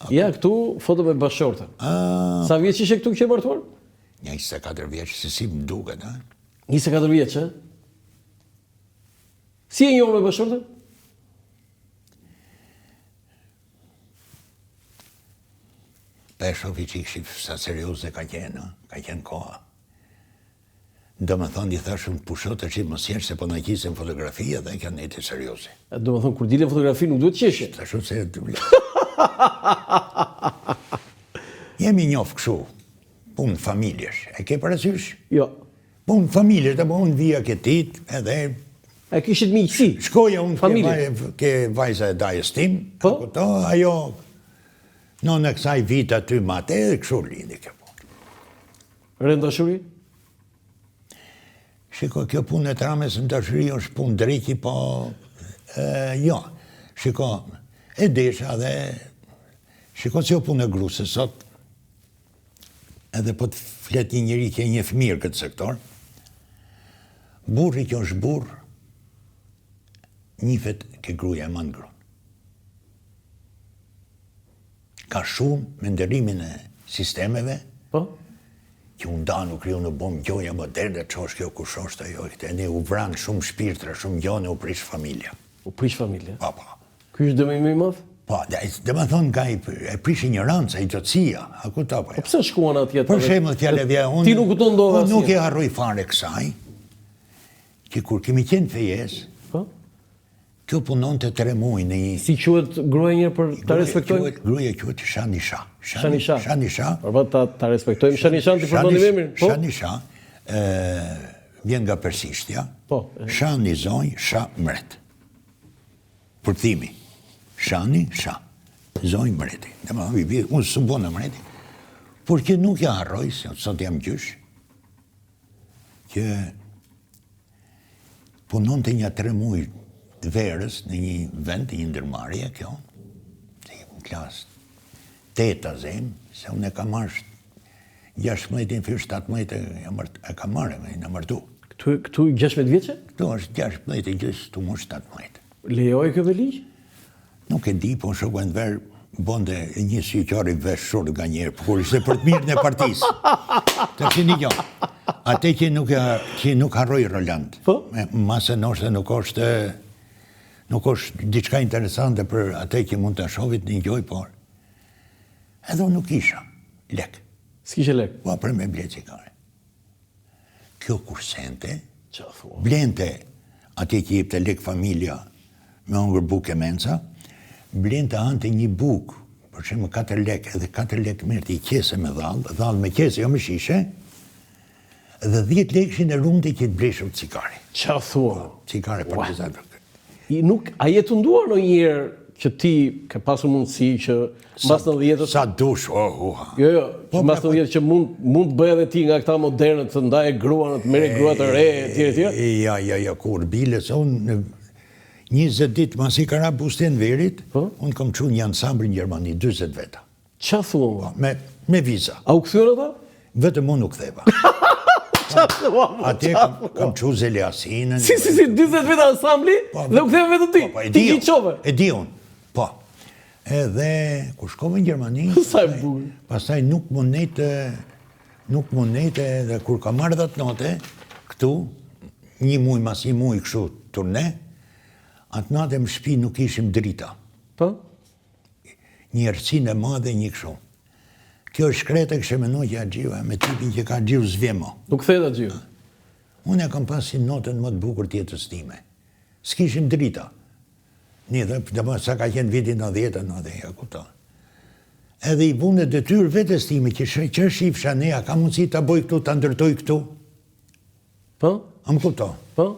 Ja, këtu foto me bashortën. Sa vjeç ishe këtu që e martuar? 24 vjeç, se si më duket, ha? 24 vjeç, e? Si e njohur me bashortën? Peshovi që i sa serioze ka qenë koha. Do më thonë, i thashëm pushot të që mos jesh se po në qisën fotografia dhe kanë nejtë serioze. Do më thonë, kur dilën fotografi nuk duhet qeshe. Thashëm se... Jemi njof këshu, punë familjesh, e ke parasysh? Jo. Punë familjesh, dhe unë vija këtit, edhe... E kishit miqësi? Shkoja unë ke vajza e dajës tim, ajo... Në kësaj vita ty mate, edhe këshu lindi kjo punë. Rëndashuri? Shiko, kjo punë e trames në dashuri është punë drejti, po... Jo, shiko, e desha dhe... Shiko, si o punë e grusë, sot... Edhe po të flet një njëri që e një fëmirë këtë sektor, burri që është burr, njifet ke gruja e manë grunë. Ka shumë me ndërimin e sistemeve, që unë da nuk kriju në bomë gjoja moderne, që është kjo kush është ajo, këtë ne u vranë shumë shpirtra, shumë gjone, u prish familja. U prish familja? Pa. Ky është dëmimi më i madh? Pa, dhe më thonë nga e prish ignoranca, i gjotësia, a ku ta pa ja. Po pse shkuan atje? Për shemë të fjale vje, ti nuk u të ndodhe asnjë. Unë nuk e harroj fare kësaj, që kur kemi qenë fejes, kjo punon të 3 muaj në një... Si quhet gruaja një për ta respektojmë? Gruaja quhet Shanisha. Shanisha. Përba ta respektojmë Shanishan, ti përmendim emrin? Shanisha vjen nga persishtja. Shani zonj, sha mret. Përkthimi. Shani, sha. Zonj mreti. Unë së bona mreti. Por që nuk ja harroj, se sot jam gjysh, që punon të një 3 muaj të verës në një vend, një ndërmarje, kjo, në klasë 8 zemë, se unë e ka marrë 16 në fyrë 17 e ka marrë, e në mërtu. Këtu 16 vjeqe? Këtu është 16 e gjysë, tu mu 17. Lejoj kjo ligjë? Nuk e di, po shokën të verë, bonde një syqari vesh shurë nga njerë, por ishte për të mirë në partisë. Të që një gjo. Ate që nuk harroj Roland. Masë nështë nuk është diçka interesante për ate që mund të shovit një gjoj, por edhe nuk isha lek. S'kishe lek? Po, për me bletë cikare. Kjo kursente, blente ate që jep të lek familja me ongër buk e menca, blente ante një buk, për shemë 4 lek, edhe 4 lek mërti i qese me dhallë me qese, jo me shishe, dhe 10 lek shine runde që të bleshëm cikare. Qa thua? Cikare partizanë. A jetë nduar në njërë që ti ke pasur mundësi që mbas 90-të... Sa dush, Jo, që mbas 90-të që mund të bëhe dhe ti nga këta modernët të ndaje grua, të mere grua të re, tjere. Ja, kur bile, se unë 20 ditë mas i kara busten verit, unë kom që një ansambl në Gjermani, 20 veta. Qa thua? Me viza. A u këthyre ata? Vetëm unë u këtheva. Atje kam që Zeliasinën. Si, 20 veta ansambli dhe u këtheve vetë ti? Ti ki qove? E di unë, po. Edhe, kur shkove në Gjermani, pastaj nuk munete dhe kur ka marrë dhatë note, këtu, një muj mas një muj këshu turne, atë natë më shpi nuk ishim drita. Po? Një erësin e madhe një këshu. Kjo është shkreta kështë menoj që Agjiva, me tipin që ka Agjiu zvjemo. Nuk thejt Agjiu? Unë e kam pasin notën më të bukur tjetës time. S'kishim drita. Një dhe sa ka qenë vitin 90, ja kupton. Edhe i bune detyrë vetës time që shifsha ne, a ka mundësi të boj këtu, të ndërtoj këtu. Po? A më kupton? Po?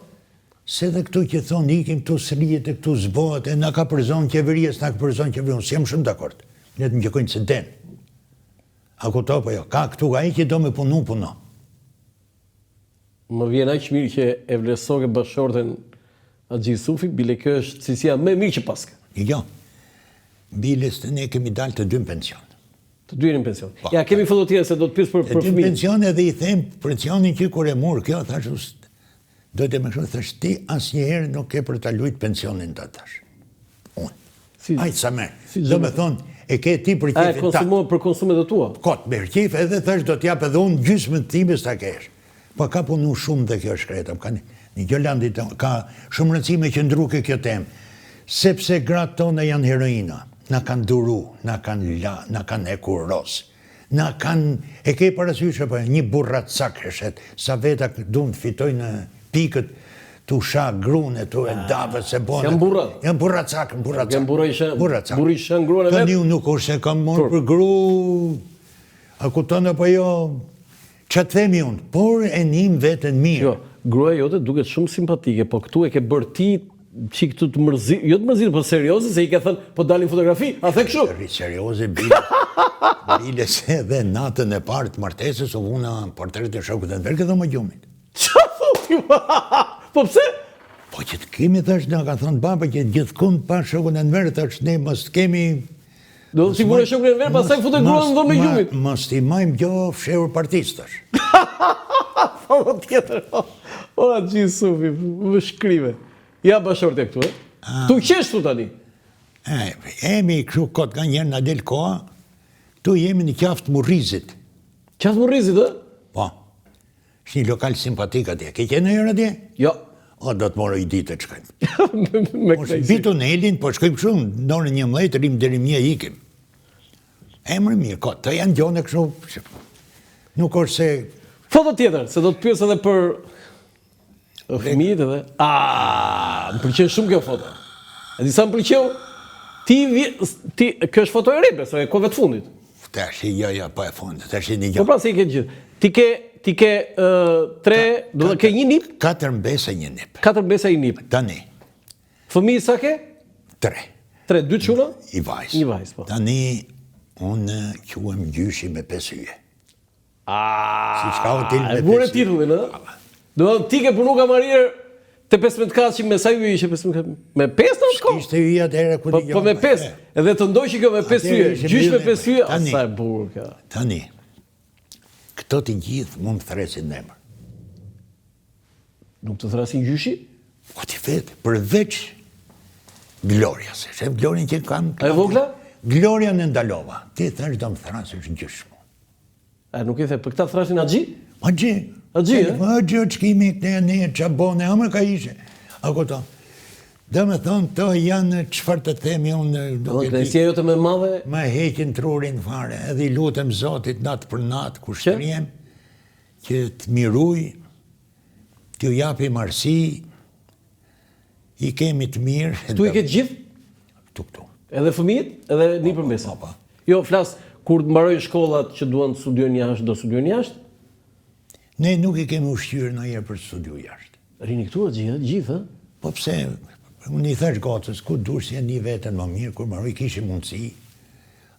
Se dhe këtu që thonë, ikim këtu srijet e këtu zbohet, e na ka përzon qeverijes, na ka përzon qeverijes, unë s'jam shumë dakord. Ne të më gjekojnë se den. A kupto, po jo, ka këtu, a i që do me puno. Më vjen aq mirë që e vlerësoke bashorten Agji Sufi, bile kjo është cilësia më mirë që paske. Jo, biles të ne kemi dalë të 2 në pension. Të 2 në pension. Ja, kemi foto tjera se do të pysë për fëmijë. 2 në pension edhe i them pensionin që kur e murë kjo, thash, do të më shumë, thash, ti asnjëherë nuk ke për ta luajtur pensionin të tash. Unë. Ajtë sa merë. Do me thonë, e ke ti për E qefin ta. konsumohet për konsumet e tua. Kot, me qef edhe thash do t'jap edhe unë gjysmën times ta kesh. Po ka punu shumë dhe kjo shkreta. Ka një Gjolandi ka shumë rëndësi me qëndru kjo temë. Sepse gratë tona janë heroina. Na kanë duru, na kanë ekuros. Na kanë, e ke parasysh apo një burrat sakreshet, sa veta duan të fitojnë pikët tu sha grune, tu e davët se bone. Janë burrat. Janë burrat sak, burrat sak. Janë burra isha ngruan e vet. Tani unë nuk është se kam marrë për gru, a kupton apo jo, që të themi unë, por e njim vetën mirë. Jo, gruaja jote duket shumë simpatike, po këtu e ke bërë ti që këtu të mërzit, jo të mërzit, po serioze, se i ke thënë, po dalin fotografi, a the kështu? Serioze, bile se dhe natën e parë të martesës, u vuna portret e shokut e në verke dhe më gjumit. Qa thotë? Po pse? Po që të kemi, thash, nga ka thënë baba, që gjithkund pa shokun e në verke, thash, ne mos të kemi... Do të sigurë shokun e në verke, pasaj fote gruan në dhëmë e gjumit. Mos t'i majmë gjo fshehur partistë, thash. Po tjetër, o, gjithë Sufi, më shkrive. Ja bashorët e këtu, e? Tu qeshtu tani? Emi kështu kot ka njerë në del koha, tu jemi në qaftë Murrizit. Qaftë Murrizit, e? Po, është një lokal simpatik atje. Ke qenë njërë atje? Jo. O, do të morë i ditë të shkojmë. Me Po, këta i si. bitu në Elin, po shkojmë shumë, në 11, rim deri mje ikim. Emrë mirë, kot, të janë gjone kështu, nuk është se... Foto tjetër, se do të pyes edhe për fëmijët edhe. Më pëlqen shumë kjo foto. E disa më pëlqeu, kjo është foto e repe, se e kove të fundit. Tash jo, po e fundit, tash një Po gjë. pra se i ke gjithë. Ti ke 3, do të ke një nip, 4 mbesa një nip. 4 mbesa i nip. Tani, Fëmijë sa ke? 3, 3, 2 çuna? i vajzë. Një vajzë, po. Tani, unë quem gjyshi me 5 yje. Si qka o til me E vure 5 yje. titullin, ë? Do të ti ke punu kamarir të 15 kaçi me sa ju ishe 15 me 5 në shko? Ishte yje atëherë ku t'i Po me 5. Edhe të ndoqi kjo me 5 yje. Atëherë ishe Gjysh me mbyllë 5 yje. Tani. Sa e bukur kjo. Tani, këto të gjithë mund të thresin në emër. Nuk të thrasin gjyshi? Ku ti vetë, përveç Gloria, se shef Glorian që kam... A e vogla? Gloria në ndalova. Ti thash do më thrasësh gjysh mu. A nuk i the, për këta thrasin Axhi? Axhi, Axhi, e? Axhi, o qkimi këne, ne, qabone, a më ka ishe. A këto. Dhe me thonë, to janë qëfar të themi unë... Do kresia jote me madhe, Ma heqin trurin fare, edhe i lutem Zotit natë për natë, kur shtriem, që të miruj, t'ju japi marsi, i kemi të mirë. tu i ke gjithë? Këtu. Edhe fëmijët, edhe një përmbesa. Po. Jo, flas, kur të mbarojnë shkollat që duan të studiojnë jashtë, do studiojnë jashtë? Ne nuk i kemi ushqyrë në herë për të studiu jashtë. Rini këtu gjithë, ë? Po pse, unë i thash gocës, ku dush si e një vetën më mirë, kur maroj kishë mundësi,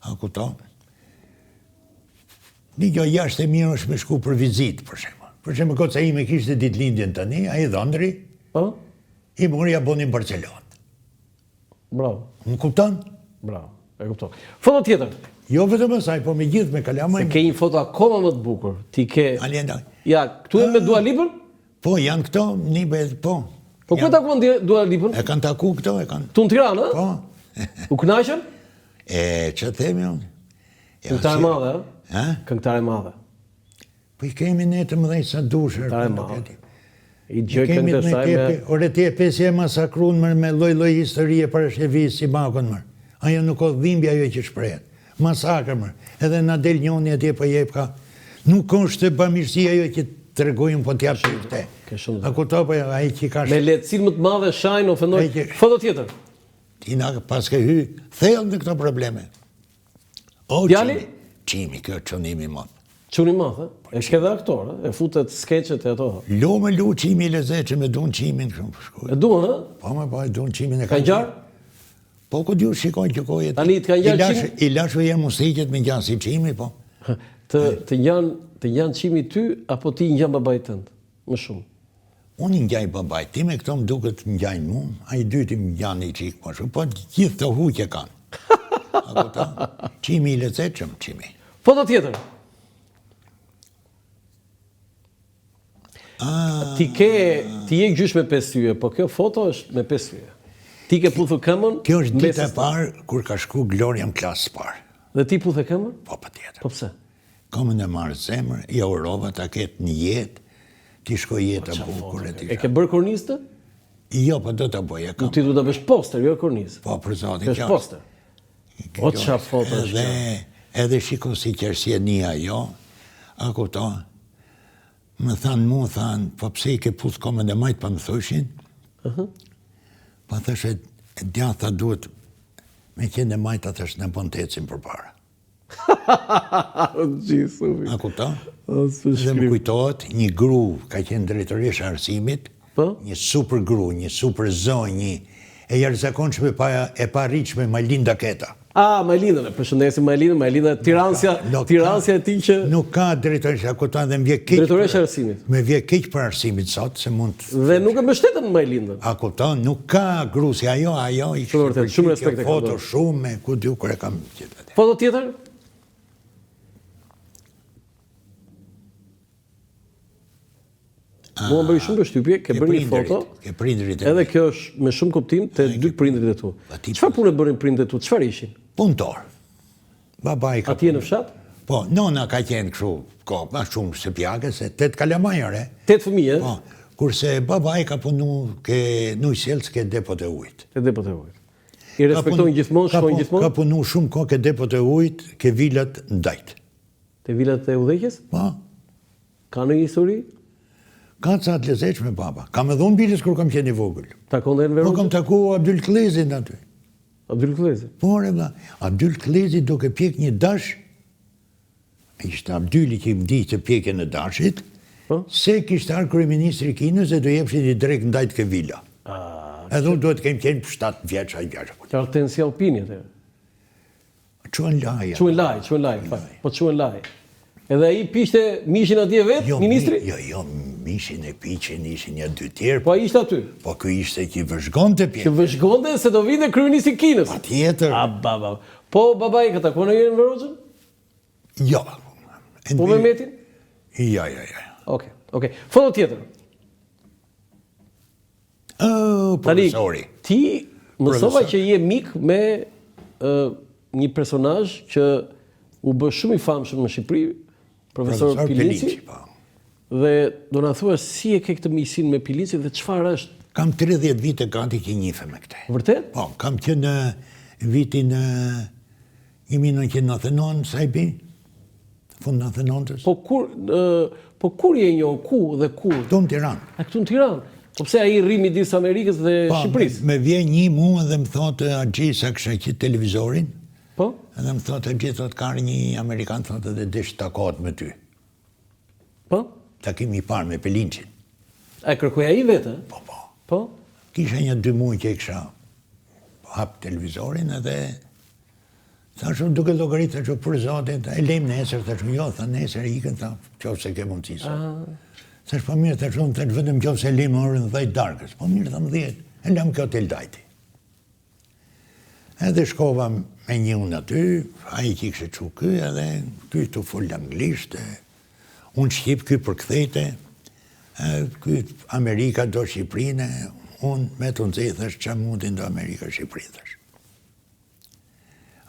a kupton? Një gjo jashtë e mirë është me shku për vizit, për shemë. Për shemë, goca ime kishte ditëlindjen tani, a i dhëndri, Po? i mori abonin Barcelonë. Bravo, Më kupton? bravo, e kuptoj. Foto tjetër, Jo vetëm asaj, po me gjithë me kalamaj. se ke një foto akoma më të bukur. Ti ke... Alienda. Ja, këtu e me Dua Lipën? Po, janë këto, një be, po. Po ku e takuan Dua Lipën? E kanë taku këto, e kanë. Tu në Tiranë, ë? Po. U kënaqën? Që themi unë? Këngëtare madhe, ë? Ha? Këngëtare madhe. Po i kemi ne të mëdhej sa dushër. Këngëtare madhe. I gjoj Kemi këngë të me saj me... ore ti e pesje masakrun me loj historie për shëvis si bakon mërë. Ajo nuk o dhimbja ajo që shprehet. Masakër mërë. Edhe na del njoni atje për jep ka. Nuk është të bamirësia ajo që të regojmë po t'jap që këte. Ke shumë A ku to për aji që ka Me lehtësinë më të madhe shajnë, ofendoj. Ai që- Foto tjetër. Ti na pas ke hy, thellë në këto probleme. O, Djali? Qimi, kjo qënimi më. Quni madhe, e shke dhe aktor, ë? E futet skeqet e ato. Lu me lu qimi lezet që me dun qimin kështu për shkuj. E duan, ë? Po me po e dun qimin e Ka gjarë? Po ku t'ju shikoj që kojet. Tani t'ka gjarë qimi? I lashu jem musiket me gjanë si qimi, po. Të janë qimi ty, apo ti ngjan babait tënd? Më shumë. Unë i njaj babaj, ti me këto më duket më njajnë mu, a i dyti më njajnë i qikë më shumë, po gjithë të huqe kanë. A kupton? Qimi i lezetshëm, qimi. Foto tjetër. Ti je gjysh me 5 yje, po kjo foto është me 5 yje. Ti ke puthu këmbën? Kjo është dita e mesës- parë kur ka shku Gloria në klasë parë. Dhe ti puthe këmbën? Po, patjetër. Po pse? Komën e marrë zemër, ja urova ta ketë një jetë, ti shkoj jetë e bukur e ti. E ke bërë kornizë? Jo, po do ta bëj, e kam. Ti du ta bësh poster, jo kornizë. Po, për zotin, Bësh poster. O qa foto është kjo? Edhe shiko si qersjenia jo, a kupton? Më thanë, po pse I ke puth komën e majtë, pa më thoshin? Pa thëshe, djatha duhet me qenë e majtë, thëshe në pontecin për para. Gjithë, A kupton? së Dhe më kujtohet, një gru ka qenë drejtoresh e arsimit, Po? një super gru, një super zonjë, një e jashtëzakonshme e pa rritshme Majlinda Keta. Majlinën, përshëndesim Majlinda, tiransja e ti që... Nuk ka drejtoresh, a kupton, dhe më vje keq. Drejtoresh e arsimit. Me vje keq për arsimit sot, se mund të... Dhe nuk e mbështetën Majlindën. A kupton, nuk ka gru, si ajo, I Shumë vërtet, shumë respekt e kam foto dhënë. shumë, ku dy kur e kam gjithë. Foto tjetër? Mua më bëri shumë përshtypje, ke bërë një foto, Ke prindrit e edhe kjo është me shumë kuptim të dy prindrit e tu. Çfarë punë bërin prindrit e tu? Çfarë ishin? punëtor. Babai ka Atje në fshat? Po, nona ka qenë kështu, ma shumë shtëpiake, se 8 kalamajore. 8 fëmijë, Po, kurse babai ka punu ke Nujselc ke depot e ujit. te depot e ujit. I respektojnë gjithmonë, shkojnë Ka gjithmonë? punu shumë kohë ke depot e ujit, ke vilat ndajt. Te vilat e udhëheqjes? Po, Ka në histori? ka ca të lezetshme baba. Kam edhe unë bilës kur kam qenë I vogël. Takonde në Po kam Verona? taku Abdyl Klezin aty. Abdyl Klezi. Por e vlla, Abdyl Klezi duke pjek një dash, ishte Abdyli që I mdi të pjekje në dashit, Po? se kishte ardhur kryeministri I Kinës dhe do jepshin I drejt ndajt ke vila. Edhe unë duhet kem qenë për 7 vjeç, ai vjeç. Ka tensi alpini atë. Çuan laja. Quhen laj, po quhen laj. Edhe ai pishte mishin atje vet, ministri? Jo, mishin e piqin ishin një dy tjerë, Po ai ishte aty. po ky ishte që I vëzhgonte Që pjekje. vëzhgonte se do vinte kryeministri I Kinës. Patjetër. Baba. Po babai ka takuar në në Veroxhën? Jo. Po me Metin? Ja. Okej. Foto tjetër. Tani, Profesori. ti mësova që je mik me një personazh që u bë shumë I famshëm në Shqipëri, profesor Pilinci, po. dhe do na thuash si e ke këtë miqësinë me Pilinci dhe çfarë është? Kam 30 vite gati që njife me këte. Vërtet? Po, kam qenë në vitin 1999, sa I bi? Fund 99-ës. Po kur je njoh, ku dhe kur? Do në Tiranë. A këtu në Tiranë? Po pse ai rri midis Amerikës dhe Po, Shqipërisë? me vjen një mua dhe më thotë Agji sa kësha qitë televizorin, Po? edhe më thotë Agji, thotë ka një Amerikan, thotë edhe dish takohet me ty. Po? Takimi I parë me Pelincin. A kërkoi ai vetë? Po. Po? Kisha një 2 muaj që I kësha hap televizorin edhe thashë duke llogaritë thashë për zotin, e lejmë nesër, thashë jo, tha nesër ikën, tha qofse ke mundësi sot. Thashë po mirë, thashë unë thashë vetëm qofse lejmë orën 10 darkës. Po mirë, thamë 10, e lam kjo tel dajti. Edhe shkova me një unë aty, ai që I kështë çu ky, edhe ky të fol anglisht, unë shqip, ky përkthejte, ky Amerika do Shqipërinë, unë me të nxej thash ç'a mundin do Amerika Shqipëri thash.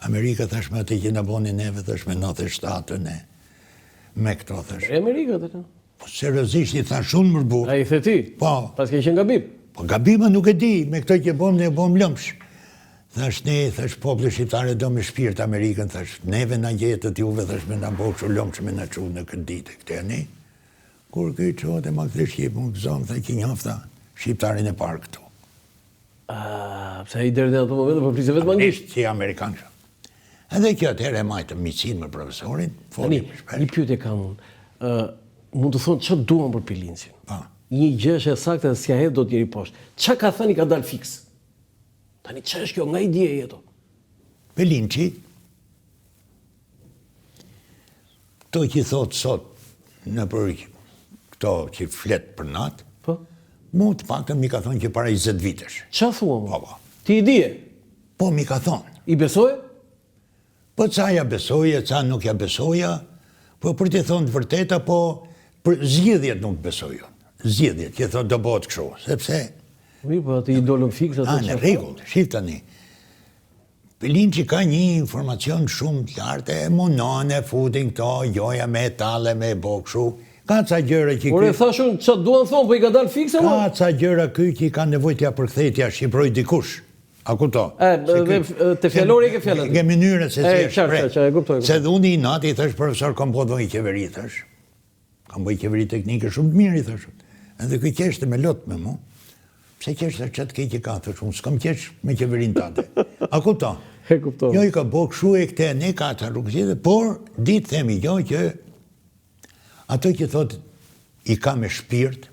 Amerika thash me atë që na boni neve thash me 97-ën me këto thash. E Amerika atë. Po seriozisht I thash unë më burr. Ai the ti? Po. Pas ke qenë gabim. Po gabima nuk e di, me këto që bom ne bom lëmsh. Thash ne, thash populli shqiptare do me shpirt Amerikën, thash neve na gjetët juve, thash me na bëu lëmsh me na çu në këtë ditë këtë ne. Kur ky çote ma kthe shqip, unë gëzom tha që njofta shqiptarin e parë këtu. Pse ai deri në atë moment po flisë vetëm anglisht. Si amerikan. Edhe kjo atëherë e majtë miqësinë me profesorin, Tani, një pyetje kam unë. Mund të thonë ç'a duan për Pilincin. Po. Një gjë është e saktë dhe s'ja hedh dot njëri poshtë. Ç'a ka thënë ka dalë fiks. Tani ç'a është kjo nga ideja jeto? Pelinci, këto që thotë sot në për këto që flet për natë, Po? mu të paktën mi ka thonë që para 20 vitesh. Ç'a thua më? Po. Ti i dije? Po mi ka thonë. I besoje? Po ca ja besoja, ca nuk ja besoja, po për të thonë të vërteta, po për zgjedhjet nuk besoja. Zgjedhjet, që thotë do bëhet kështu, sepse Mi, po atë idolën fikse atë Në rregull, shif tani. Pelinçi ka një informacion shumë të lartë, e munon e futin këto, joja me tale, me bokshu. Ka ca gjëra që Por e thashun, që duan thonë, po i ka dalë fikse, mo? Ka ca gjëra ky që i ka nevojë t'ja përkthejtja Shqiproj dikush. A kupto? Te fjallori e ke fjallat. Ke mënyrën se si është shpreh. E kuptoj. Se dhe unë i nati, thash, profesor, kam po dojë qeveri, thash. Kam bëj qeveri teknike shumë të mirë, thash. Edhe ky qeshte me lot me mu. Pse qeshte çat keq ka, thash, unë s'kam qesh me qeverin tate. A kupto? E kuptoj. Jo i ka bo këshu e këte, ne ka të rrugësit, por ditë themi jo që ato që thot i ka me shpirt,